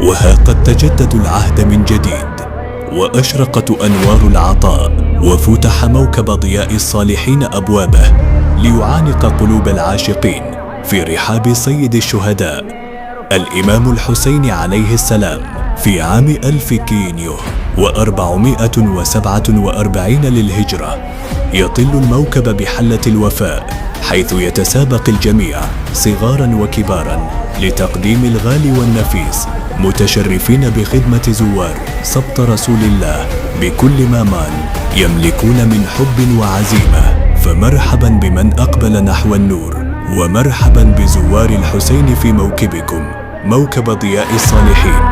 وها قد تجدد العهد من جديد، وأشرقت أنوار العطاء، وفتح موكب ضياء الصالحين أبوابه ليعانق قلوب العاشقين في رحاب سيد الشهداء الإمام الحسين عليه السلام في عام 1000 كينيو و447 للهجرة. يطل الموكب بحلة الوفاء، حيث يتسابق الجميع صغارا وكبارا لتقديم الغالي والنفيس، متشرفين بخدمة زوار سبط رسول الله بكل ما مال يملكون من حب وعزيمة. فمرحبا بمن أقبل نحو النور، ومرحبا بزوار الحسين في موكبكم، موكب ضياء الصالحين.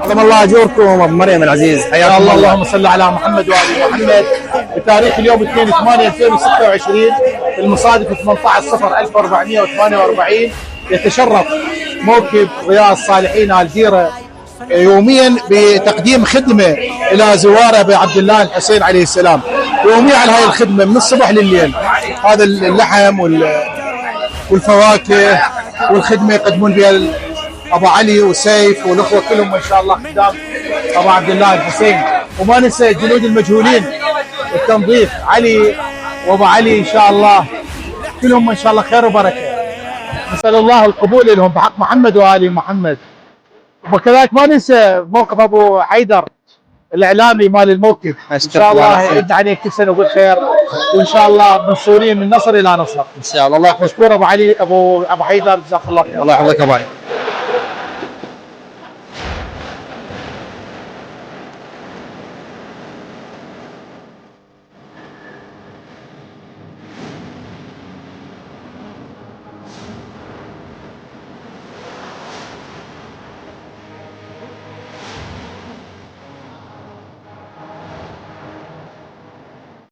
عظم الله اجوركم ابو مريم العزيز، حياك الله. اللهم صل على محمد وآل محمد. بتاريخ اليوم 2/8/2026 المصادف 18/0/1448 يتشرف موكب ضياء الصالحين الجيرة يوميا بتقديم خدمة إلى زواره بعبد الله الحسين عليه السلام، يوميا على هاي الخدمة من الصبح لليل. هذا اللحم والفواكه والخدمة يقدمون بها ابو علي وسيف والاخوه كلهم ان شاء الله خدام ابو عبد الله الحسين. وما ننسى الجنود المجهولين التنظيف علي وابو علي ان شاء الله كلهم ان شاء الله خير وبركه. نسال الله القبول لهم بحق محمد وال محمد. وكذلك ما ننسى موقف ابو حيدر الاعلامي مال الموكب، ان شاء الله يعد عليه كل سنه وبالخير، وان شاء الله منصورين من نصر الى نصر ان شاء الله. الله مشكور ابو علي ابو حيدر، جزاك الله خير. الله يحفظك ابو علي.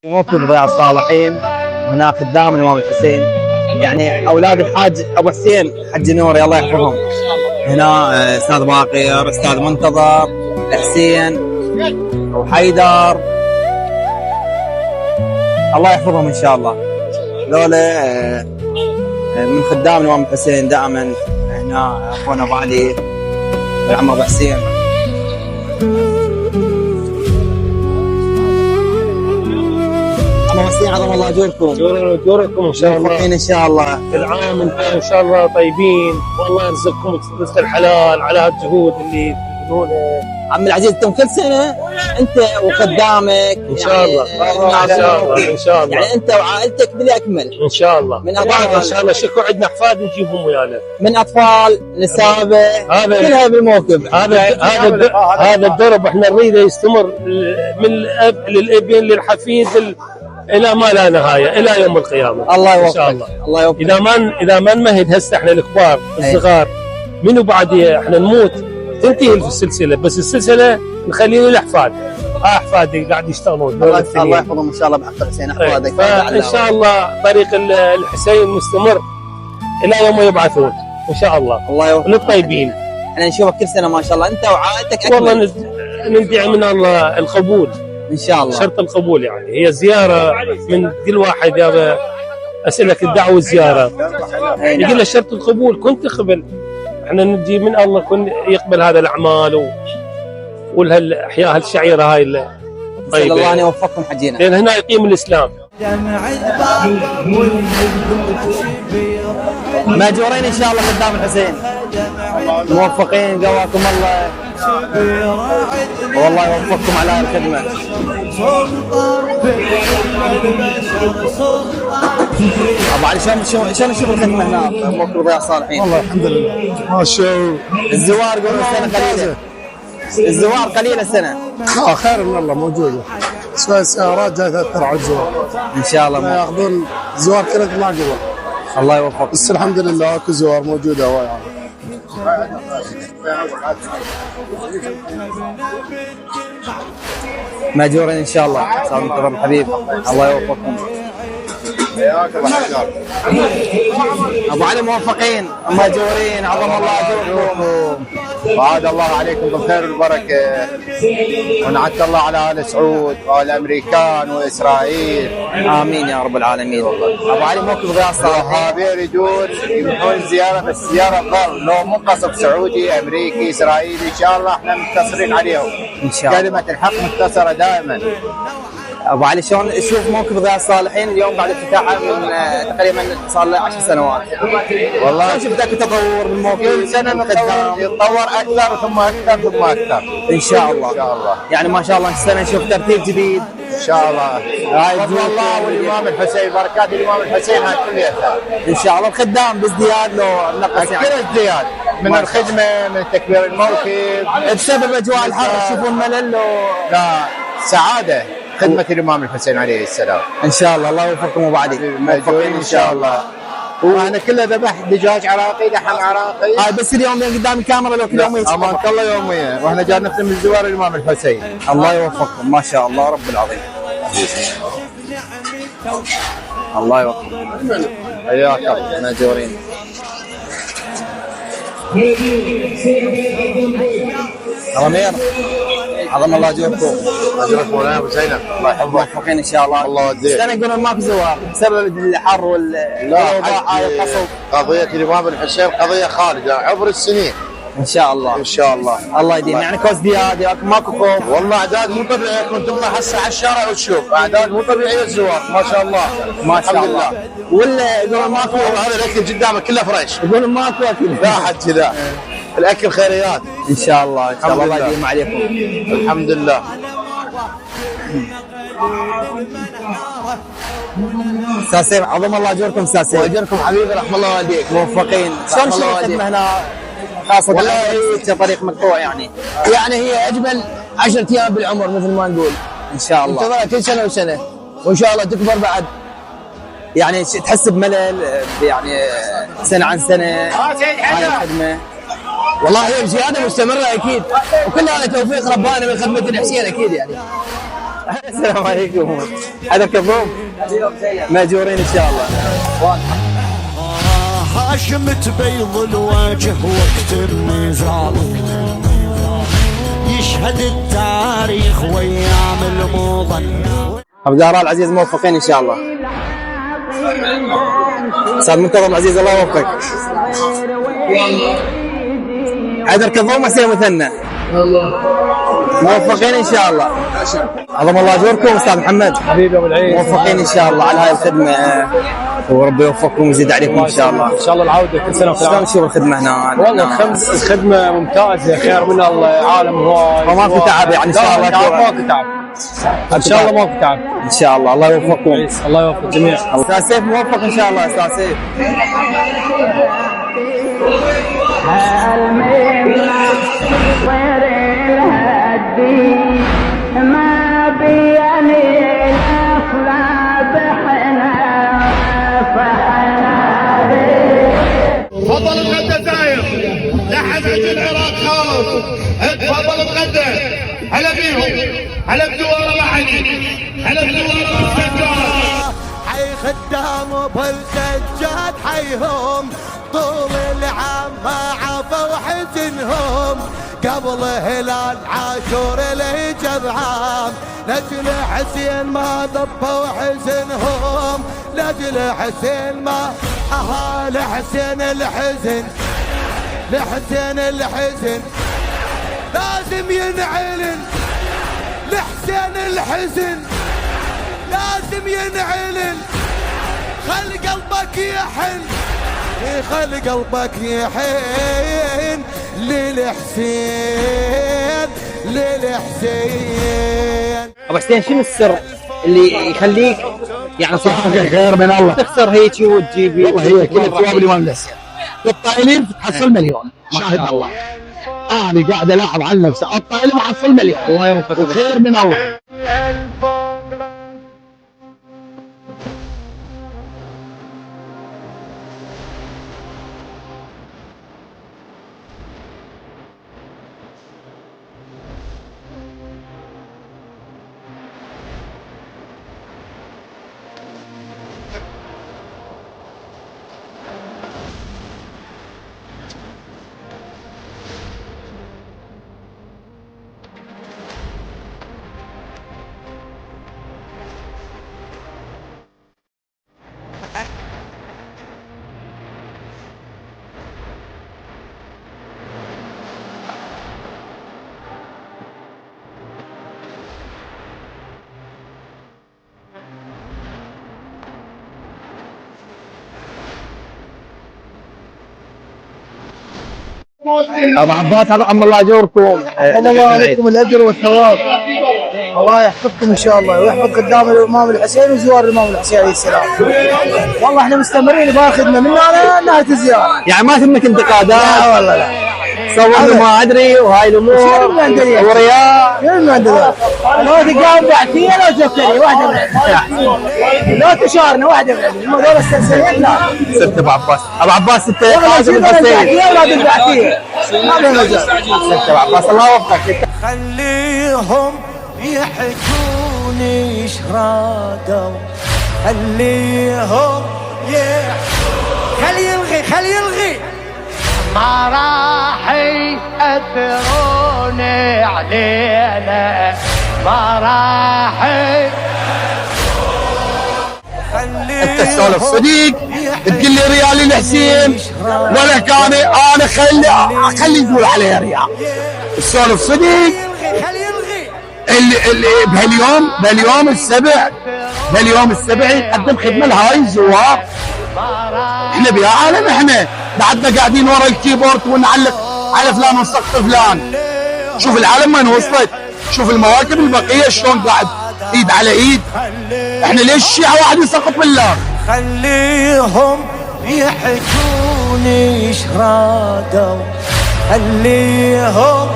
موكب ضياء الصالحين هنا خدام الامام الحسين، يعني اولاد الحاج ابو حسين حج نوري الله يحفظهم. هنا استاذ باقر، استاذ منتظر، حسين وحيدر، الله يحفظهم ان شاء الله. ذولا من خدام الامام الحسين دائما. هنا اخونا ابو علي والعم ابو حسين. عظم الله اجوركم. اجوركم ان شاء الله. ان شاء الله. العام انتم ان شاء الله طيبين، والله يرزقكم رزق الحلال على هالجهود اللي تبذلونها. عم العزيز انتم كل سنه انت وخدامك ان شاء الله. ان شاء الله ان شاء الله. يعني انت وعائلتك بالاكمل ان شاء الله. من اطفال ان شاء الله شكو عندنا احفاد نجيبهم ويانا، من اطفال نسابه كلها بالموكب. هذا الدرب احنا نريده يستمر من الاب للابن للحفيد الى ما لا نهايه الى يوم القيامه. الله يوفقك ان شاء الله. الله يوفقك. اذا ما نمهد هسه احنا الكبار الصغار منو بعد احنا نموت تنتهي السلسله، بس السلسله نخلي للاحفاد. احفادي قاعد يشتغلون. الله يحفظهم ان شاء الله بحق الحسين احفادك. فان شاء الله طريق الحسين مستمر الى يوم يبعثون ان شاء الله. الله يوفقك للطيبين. احنا نشوفك كل سنه ما شاء الله انت وعائلتك اكمل. والله ندعي من الله القبول ان شاء الله. شرط القبول، يعني هي زياره من كل واحد يابا اسالك الدعوه زياره يقول له شرط القبول كنت تقبل. احنا نجي من الله كن يقبل هذا الاعمال والهالاحياء هالشعيره هاي طيب. الله ان يوفقكم حجينا، لان هنا يقيم الاسلام. ماجورين ان شاء الله قدام الحسين، موفقين قواكم الله، والله يوفقكم على الخدمه. ابو علي شلون نشوف الخدمه هنا موكب ضياء الصالحين؟ والله الحمد لله ما شاء. الزوار يقولون السنه قليله، الزوار قليله السنه. خير من الله موجوده، شوي سيارات جايه تاثر على الزوار ان شاء الله. ما ياخذون زوار كلها ما قبل. الله يوفقك. بس الحمد لله اكو زوار موجوده هواي يعني. ماجورين ان شاء الله. استاذ منتظر الحبيب الله يوفقكم. ابو علي موفقين ماجورين، عظم الله اجوركم. وعاد الله عليكم بالخير والبركه، ونعت الله على ال سعود والامريكان واسرائيل. امين يا رب العالمين. ابو علي موقف ضياء الصالحين. الوهابيه يريدون يمنعون الزياره، بس الزياره ضر، لو مو قصد سعودي امريكي اسرائيلي ان شاء الله احنا منتصرين عليهم. ان شاء الله كلمه الحق منتصره دائما. ابو علي شلون تشوف موقف ضياء الصالحين اليوم بعد افتتاحه من تقريبا صار له 10 سنوات؟ والله شلون شفت التطور بالموقف؟ كل سنه يتطور اكثر ثم اكثر ثم اكثر ان شاء الله. ان شاء الله يعني ما شاء الله السنه نشوف ترتيب جديد ان شاء الله. فضل الله والامام الحسين، بركات الامام الحسين هاي كليتها ان شاء الله. الخدام بازدياد لو نقص يعني؟ كل ازدياد من الخدمه، من تكبير الموكب. بسبب اجواء الحر تشوفون ملل لا، سعاده خدمه الامام الحسين عليه السلام. ان شاء الله. الله يوفقكم ابو علي. موفقين ان شاء الله. وانا كله ذبح دجاج عراقي، لحم عراقي. هاي بس اليوم قدام الكاميرا لو كل يوم امانك الله يوميا، واحنا جاي نخدم الزوار الامام الحسين. الله يوفقكم ما شاء الله رب العظيم. الله يوفقكم. حياك الله ماجورين. رمير عظم الله اجوركم. اجرك مولانا ابو زينب، الله يحفظك. موفقين ان شاء الله. الله يوديك. السنه يقولون ماكو زوار بسبب الحر والاوضاع هاي القصف. قضيه الامام الحسين قضيه خالده عبر السنين ان شاء الله. ان شاء الله. الله يديم. يعني كوز دياد ماكو خوف. والله اعداد مو طبيعيه، كنت تطلع هسه على الشارع وتشوف اعداد مو طبيعيه الزوار ما شاء الله. ما شاء الله. ولا يقولون ماكو. هذا الاكل قدامك كله فريش، يقولون ماكو اكل. لا حد كذا، الاكل خيريات ان شاء الله. ان شاء الله. الله يديم عليكم. الحمد لله. استاذ سيف عظم الله اجوركم. استاذ سيف واجركم حبيبي، رحم الله والديك. موفقين. شلون شلون الخدمه هنا خاصه والله طريق مقطوع يعني هي اجمل 10 ايام بالعمر مثل ما نقول. ان شاء الله. انتظرها كل سنه وسنه وان شاء الله تكبر بعد. يعني تحس بملل يعني سنه عن سنه هاي الخدمه؟ والله هي بزياده مستمره اكيد، وكل هذا توفيق ربنا من خدمه الحسين اكيد يعني. السلام عليكم. هذا كظوم ماجورين ان شاء الله. هاشم تبيض الوجه وقت النزال، يشهد التاريخ وايام المضن. ابو زهراء العزيز موفقين ان شاء الله. استاذ منتظم العزيز الله يوفقك. حيدر كظوم حسين مثنى موفقين ان شاء الله. عظم الله اجوركم. استاذ محمد حبيبي ابو العيد، موفقين ان شاء الله على هاي الخدمه، وربي يوفقكم ويزيد عليكم ان شاء الله. ان شاء الله العوده كل سنه شلون تشوف الخدمه هنا؟ والله الخدمه ممتازه، خير من العالم هواي. ماكو تعب يعني ان شاء الله. ماكو تعب ان شاء الله، ماكو تعب ان شاء الله. الله يوفقكم. الله يوفق الجميع. استاذ سيف موفق ان شاء الله. استاذ سيف ما بيني الأفلا بحنا تفضل بغدا زاير لحد العراق خالص. تفضل بغدا. هلا بيهم، هلا بدوار ابو علي، هلا بدوار ابو السجاد. حي خدام بالسجاد حيهم، طول العام ما عفوا حزنهم. قبل هلال عاشور الهجر عام، لاجل حسين ما ضبوا حزنهم. لاجل حسين ما اهال حسين الحزن، لحسين الحزن لازم ينعلن. لحسين الحزن لازم ينعلن. خل قلبك يحن، خل قلبك يحن للحسين، للحسين. ابو حسين شنو السر اللي يخليك يعني صراحه خير من الله. تخسر هيك وتجيب وهي كل ثواب الامام الحسين الطائلين تحصل مليون، شاهد الله. انا قاعد الاحظ على نفسي الطائل محصل مليون. الله يوفقك. خير من الله. ابو عباس هذا عم الله اجوركم. الله عليكم الاجر والثواب. الله يحفظكم ان شاء الله ويحفظ قدام الامام الحسين وزوار الامام الحسين عليه السلام. والله احنا مستمرين بخدمه من هنا لنهايه الزياره. يعني ما تمك انتقادات؟ لا والله لا. صورنا ما ادري وهاي الامور ورياء. شنو من عندنا؟ لو تقام بعثيه لو تفكري واحده من لو تشارنا واحده من عندنا. هذول السلسلين لا. سبت ابو عباس. ابو عباس انت قاسم الحسين ولا بالبعثيه. ما في مجال. سبت ابو عباس الله يوفقك. خليهم يحكوني ايش رادوا. خليهم خلي يلغي ما راح يأثرون علينا. ما راح انت تسولف صديق تقول لي ريالي الحسين ولا كان انا خلي يقول عليه ريال. تسولف صديق اللي بهاليوم السبع يقدم خدمه لهاي الزوار. احنا بيا عالم احنا بعدنا قاعدين ورا الكيبورد ونعلق على فلان ونسقط فلان. شوف العالم وين وصلت، شوف المواكب البقيه شلون قاعد ايد على ايد. احنا ليش الشيعة واحد يسقط بالله؟ خليهم يحكوني ايش رادوا. خليهم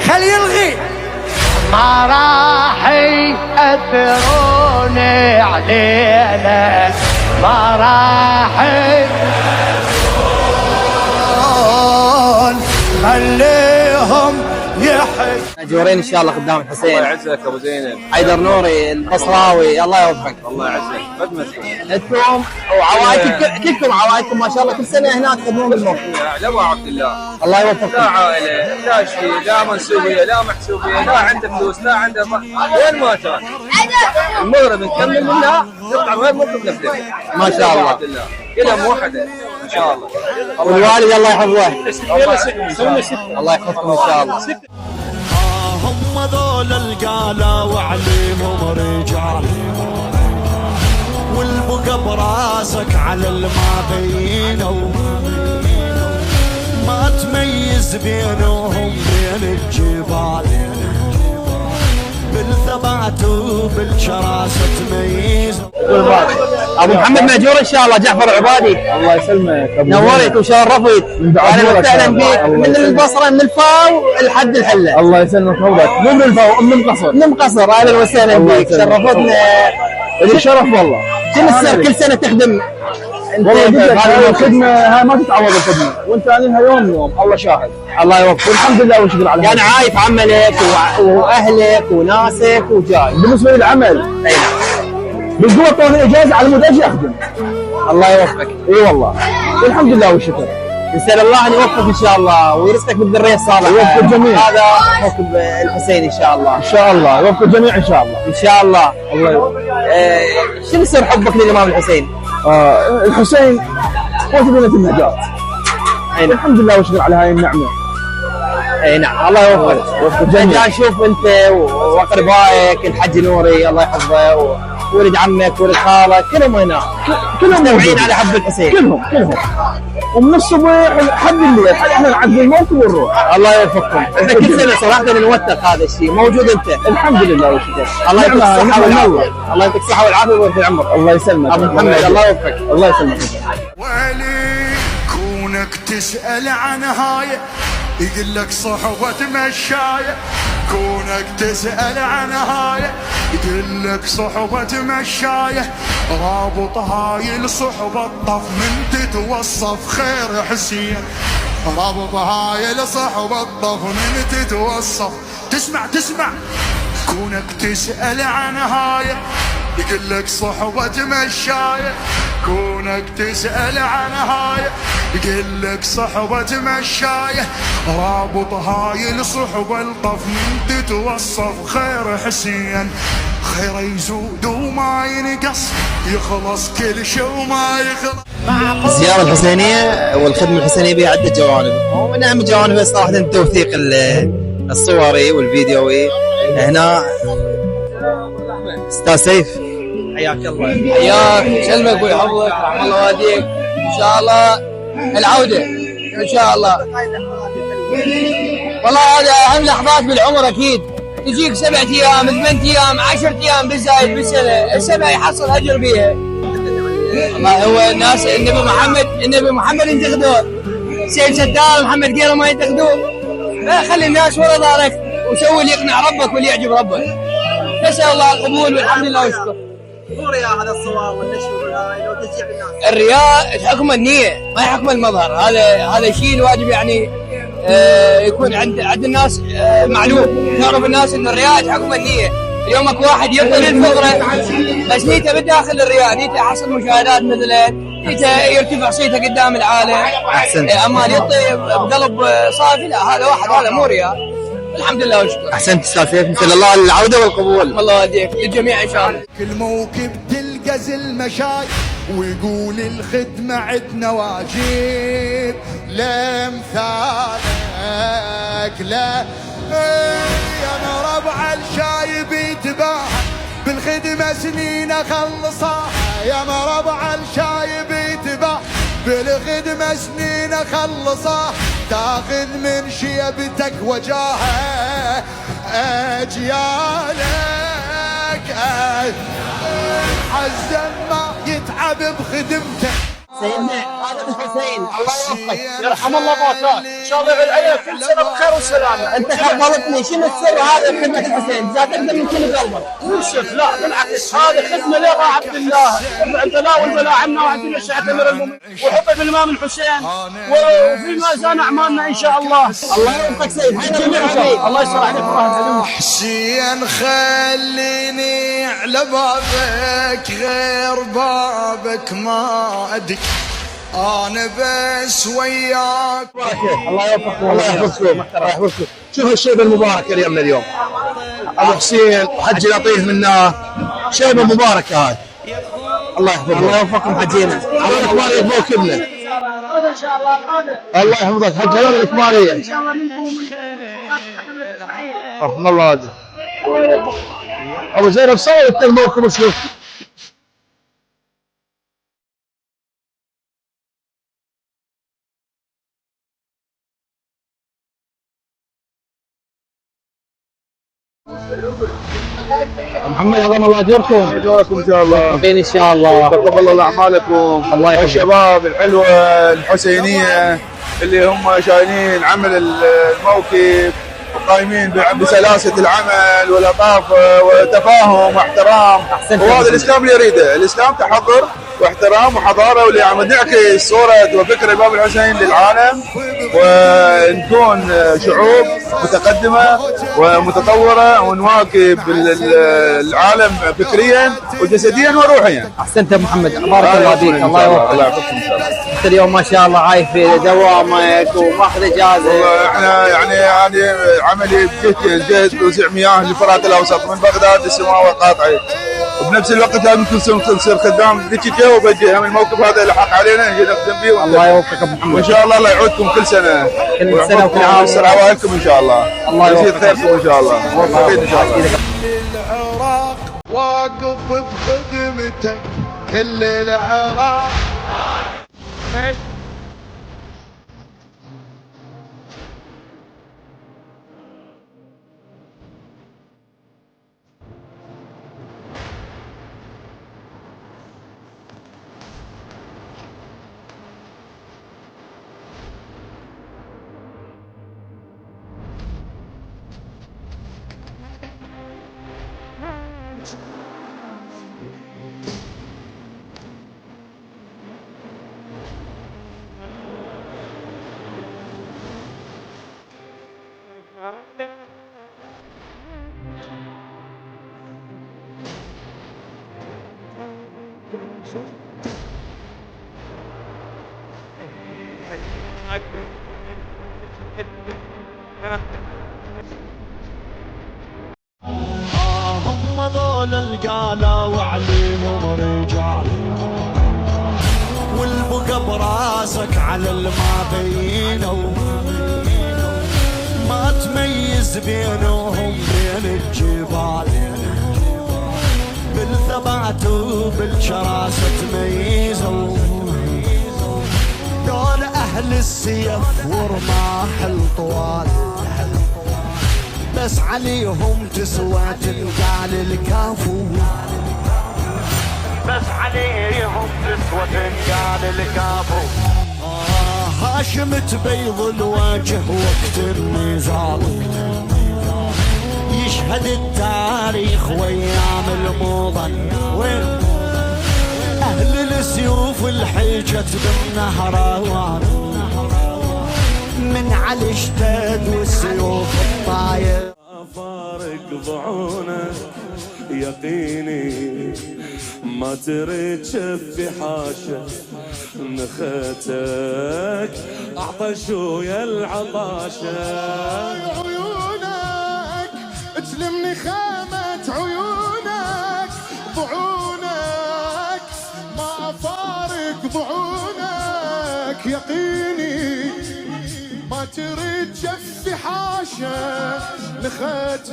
خلي يلغي ما راح يأثرون علينا. ما راح خليهم ماجورين ان شاء الله خدام الحسين. الله يعزك ابو زينب. حيدر نوري البصراوي الله يوفقك. الله يعزك. خدمتكم انتم وعوائلكم كلكم عوائلكم ما شاء الله كل سنه هناك تخدمون بالموقف. لا ابو عبد الله. الله يوفقك. لا عائله لا شيء لا منسوبيه لا محسوبيه لا عنده فلوس لا عنده وين ما كان. المغرب نكمل منها نطلع وين مطلب نفذ. ما شاء الله. كلها موحده ان شاء الله. والوالد الله يحفظه. الله يحفظكم ان شاء الله. هم ذول القالة وعليهم رجال والبقى براسك على المابينو. ما تميز بينهم بين الجبال بالثبات وبالشراسة تميز. ابو محمد ماجور ان شاء الله. جعفر عبادي الله يسلمك. نورت وشرفت. اهلا وسهلا بك من البصره من الفاو لحد الحله. الله يسلمك حبك. مو من الفاو من قصر. من قصر. اهلا وسهلا بك شرفتنا. الشرف والله. كل سنه تخدم انت. والله الخدمه هاي ما تتعوض الخدمه وانت عليها يوم الله شاهد. الله يوفقك والحمد لله والشكر على يعني عايف عملك واهلك وناسك وجاي. بالنسبه للعمل اي نعم بالقوه طول الاجازه على مود اجي اخدم. الله يوفقك. اي والله والحمد لله والشكر. نسال الله ان يوفقك ان شاء الله ويرزقك بالذريه الصالحه. يوفق الجميع. هذا موكب الحسين ان شاء الله. ان شاء الله يوفق الجميع ان شاء الله. ان شاء الله. الله يوفقك. شنو سر حبك للامام الحسين؟ الحسين هو سفينه النجاه. الحمد لله والشكر على هاي النعمه. اي نعم الله يوفقك. يوفق الجميع. نشوف انت واقربائك الحاج نوري الله يحفظه وولد عمك ولد خالك كلهم هنا. كلهم مجتمعين على حب الحسين. كلهم ومن الصبح لحد الليل احنا نعدي الموت ونروح. الله يوفقكم. احنا كل سنه صراحه نوثق هذا الشيء موجود انت. الحمد لله والشكر. الله يعطيك الصحه والعافيه. الله يعطيك الصحه والعافيه ويطول عمرك. الله يسلمك ابو محمد الله يوفقك. الله يسلمك. ويلي كونك تسأل عن هاي يقول لك صحبة مشاية. كونك تسأل عن هاي يقول لك صحبة مشاية. رابط هاي الصحبة الطف من تتوصف خير حسين. رابط هاي الصحبة الطف من تتوصف. تسمع كونك تسأل عن هاي يقول لك صحبة مشاية. كونك تسأل عن هاي يقول لك صحبة مشاية. رابط هاي الصحبة الطف من تتوصف خير حسين. خير يزود وما ينقص يخلص كل شيء وما يخلص. الزيارة الحسينية والخدمة الحسينية بها عدة جوانب ومن أهم جوانبها صراحة التوثيق الصوري والفيديوي. هنا استاذ سيف حياك الله. حياك سلمك ويحفظك رحم الله والديك ان شاء الله العوده ان شاء الله. والله هذا اهم لحظات بالعمر اكيد، تجيك 7 ايام 8 ايام 10 ايام بالزايد بالسنه، السنه يحصل اجر بيها. والله هو الناس النبي محمد ينتقدون، سيد ستار محمد قيره ما ينتقدون، خلي الناس ورا ظهرك وسوي اللي يقنع ربك واللي يعجب ربك. نسال الله القبول والحمد لله والشكر. مو رياء هذا الصور والنشر والهاي لو تشجيع الناس. الرياء حكم النية ما يحكم المظهر، هذا شيء الواجب يعني يكون عند الناس معلوم، تعرف الناس ان الرياء حكم النية. اليوم اكو واحد يبطل الفقرة بس نيته بالداخل الرياء، نيته يحصل مشاهدات مثلا، نيته يرتفع صيته قدام العالم. احسنت. اما يطي بقلب صافي، لا هذا واحد هذا مو رياء. الحمد لله والشكر. احسنت استاذ سيف، نسال الله العوده والقبول. الله يهديك للجميع ان شاء الله. كل موكب تلقى المشاي ويقول الخدمة عدنا واجب، لامثالك لا يا ربع الشايب يتباهى بالخدمة سنين اخلصها، يا ربع الشايب يتباهى بالخدمة سنين اخلصها، تاخذ من شيبتك وجاهه اجيالك، حزن ما يتعب بخدمته. سيدنا هذا الحسين الله يوفقك، يرحم الله موتاك، ان شاء الله يعود علينا كل سنه بخير وسلامه. انت خبرتني شنو السر هذا بخدمه الحسين؟ اذا تقدر من كل قلبك. يوسف لا بالعكس، هذه خدمه لغى عبد الله، انت لا والولا عنا وعندنا شيعة امير المؤمنين وحب الامام الحسين، وفي ميزان اعمالنا ان شاء الله. الله يوفقك سيد، الله يسر عليك وراحة. حسين خليني على بابك، غير بابك ما ادري، انا بس وياك. الله يوفقكم الله يحفظكم الله يحفظكم. شوف الشيبه المباركه اليوم اليوم، ابو حسين وحجي لطيف منا، شيبه مباركه هاي. الله يحفظكم الله يوفقكم حجينا. على الاكماليه موكبنا. الله يحفظك حج على الاكماليه. رحم الله هذا. ابو زينب صور انت الموكب وشوف. محمد عظم الله اجركم. اجركم ان شاء الله. فين ان شاء الله. تقبل الله اعمالكم. الله يحفظك. الشباب الحلوه الحسينيه اللي هم شايلين عمل الموكب وقايمين بسلاسه العمل ولطافه وتفاهم واحترام. وهذا الاسلام اللي يريده، الاسلام تحضر واحترام وحضاره، واللي عم نعكس صوره وفكر الامام الحسين للعالم، ونكون شعوب متقدمه ومتطوره ونواكب العالم فكريا وجسديا وروحيا. احسنت يا محمد، بارك الله فيك. الله يوفقك. الله يحفظكم ان شاء الله. انت اليوم ما شاء الله عايش في دوامك وماخذ اجازه. والله احنا يعني عملي بجهد توزيع مياه للفرات الاوسط من بغداد للسماوه القاطعه، وبنفس الوقت لازم نصير خدام ذيك وبجه من الموقف هذا اللي حق علينا نجي نخدم به. الله يوفقك ابو محمد. وان شاء الله الله يعودكم كل سنه كل سنه وكل عام ويسر عوائلكم ان شاء الله. الله يزيد يوفقك. خيركم ان شاء الله. موفقين ان شاء الله. العراق واقف بخدمتك، كل العراق هم ذول القالة وعليهم رجال، والبقى براسك على المابينه، ما تميز بينهم بين الجبال، بالثبات وبالشراسة تميزوا، دول أهل السيف ورماح الطوال، بس عليهم تسوى تنقال الكافو، بس عليهم تسوى تنقال الكافو. هاشم تبيض الوجه وقت النزال، يشهد التاريخ وايام المضن. وين اهل السيوف الحجت بالنهروان، من علي اشتد والسيوف الطاير. فارق ضعونك يقيني، ما تريد شفي حاشا نختك اعطش ويا العطاشة. عيونك تلمني خامة عيونك، ضعونك ما فارق ضعونك يقيني، ما تريد شفي حاشا نختك.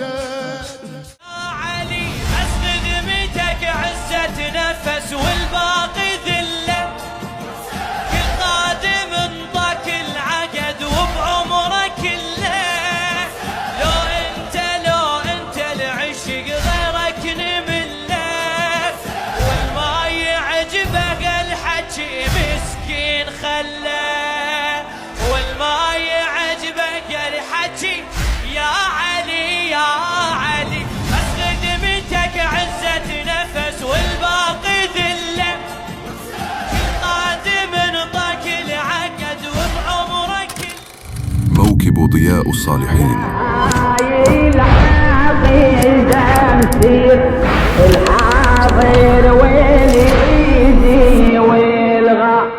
علي بس خدمتك عزة نفس والباقي ذلة، كل قادم انطاك العقد وبعمرك كله. لو انت العشق غيرك نمله، والما يعجبك الحكي مسكين خله، والما يعجبك الحكي يا علي يا علي. بس خدمتك عزة نفس والباقي ذلة، كل قادم انطاك العقد وبعمرك. موكب ضياء الصالحين. العقيدة مسير